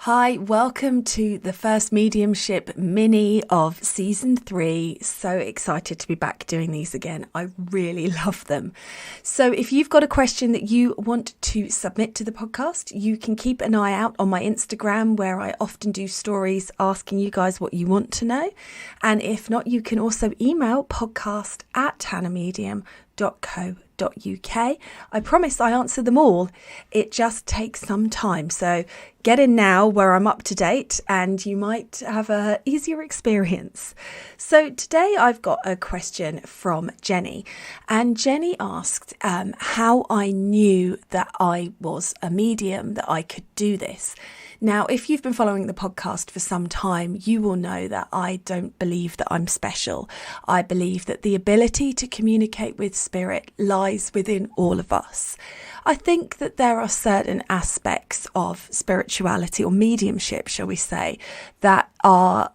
Hi, welcome to the first Mediumship Mini of Season 3. So excited to be back doing these again. I really love them. So if you've got a question that you want to submit to the podcast, you can keep an eye out on my Instagram, where I often do stories asking you guys what you want to know. And if not, you can also email podcast@hannahmedium.co.uk. I promise I answer them all. It just takes some time. So get in now where I'm up to date and you might have a easier experience. So today I've got a question from Jenny, and Jenny asked how I knew that I was a medium, that I could do this. Now, if you've been following the podcast for some time, you will know that I don't believe that I'm special. I believe that the ability to communicate with spirit lies within all of us. I think that there are certain aspects of spirituality, or mediumship, shall we say, that are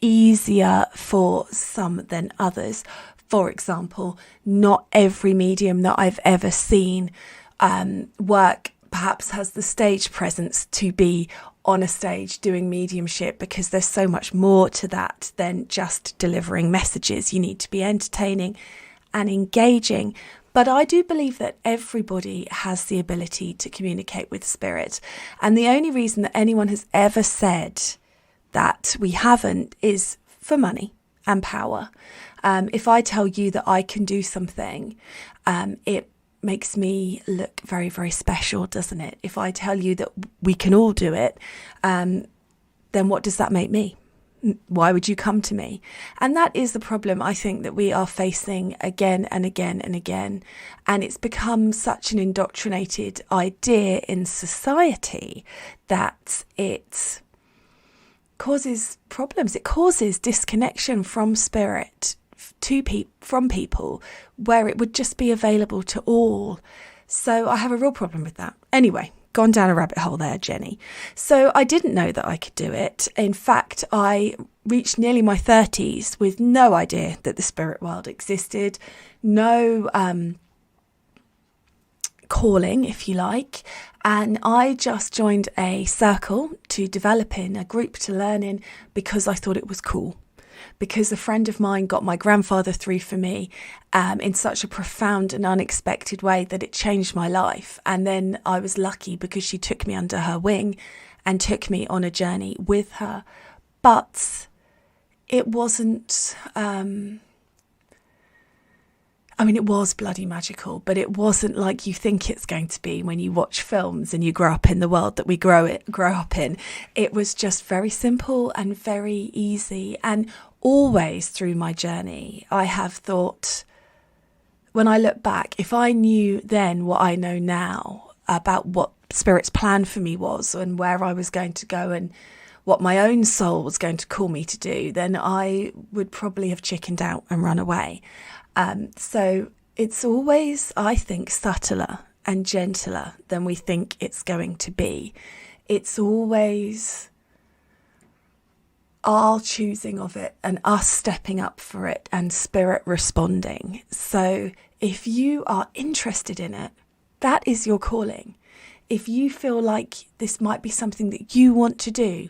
easier for some than others. For example, not every medium that I've ever seen work perhaps has the stage presence to be on a stage doing mediumship, because there's so much more to that than just delivering messages. You need to be entertaining and engaging. But I do believe that everybody has the ability to communicate with spirit. And the only reason that anyone has ever said that we haven't is for money and power. If I tell you that I can do something, it makes me look very, very special, doesn't it? If I tell you that we can all do it, then what does that make me? Why would you come to me? And that is the problem I think that we are facing again and again and again. And it's become such an indoctrinated idea in society that it causes problems. It causes disconnection from spirit from people, where it would just be available to all. So I have a real problem with that. Anyway, gone down a rabbit hole there, Jenny. So I didn't know that I could do it. In fact, I reached nearly my 30s with no idea that the spirit world existed, no calling, if you like. And I just joined a circle to develop in, a group to learn in, because I thought it was cool. Because a friend of mine got my grandfather through for me in such a profound and unexpected way that it changed my life. And then I was lucky because she took me under her wing and took me on a journey with her. But it wasn't, it was bloody magical, but it wasn't like you think it's going to be when you watch films and you grow up in the world that we grow up in. It was just very simple and very easy. And always through my journey, I have thought, when I look back, if I knew then what I know now about what Spirit's plan for me was and where I was going to go and what my own soul was going to call me to do, then I would probably have chickened out and run away. So it's always, I think, subtler and gentler than we think it's going to be. It's always our choosing of it and us stepping up for it and spirit responding. So if you are interested in it, that is your calling. If you feel like this might be something that you want to do,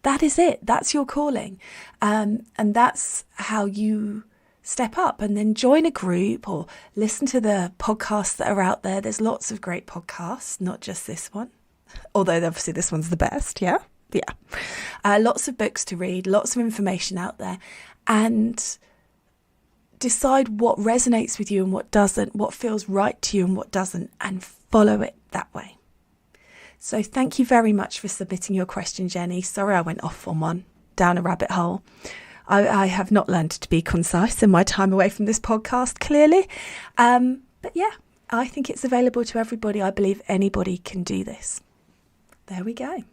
that is it. That's your calling. And that's how you step up, and then join a group or listen to the podcasts that are out there. There's lots of great podcasts, not just this one, although obviously this one's the best. Yeah. Lots of books to read, lots of information out there, and decide what resonates with you and what doesn't, what feels right to you and what doesn't, and follow it that way. So thank you very much for submitting your question, Jenny. Sorry I went off on one, down a rabbit hole. I have not learned to be concise in my time away from this podcast, clearly. But yeah, I think it's available to everybody. I believe anybody can do this. There we go.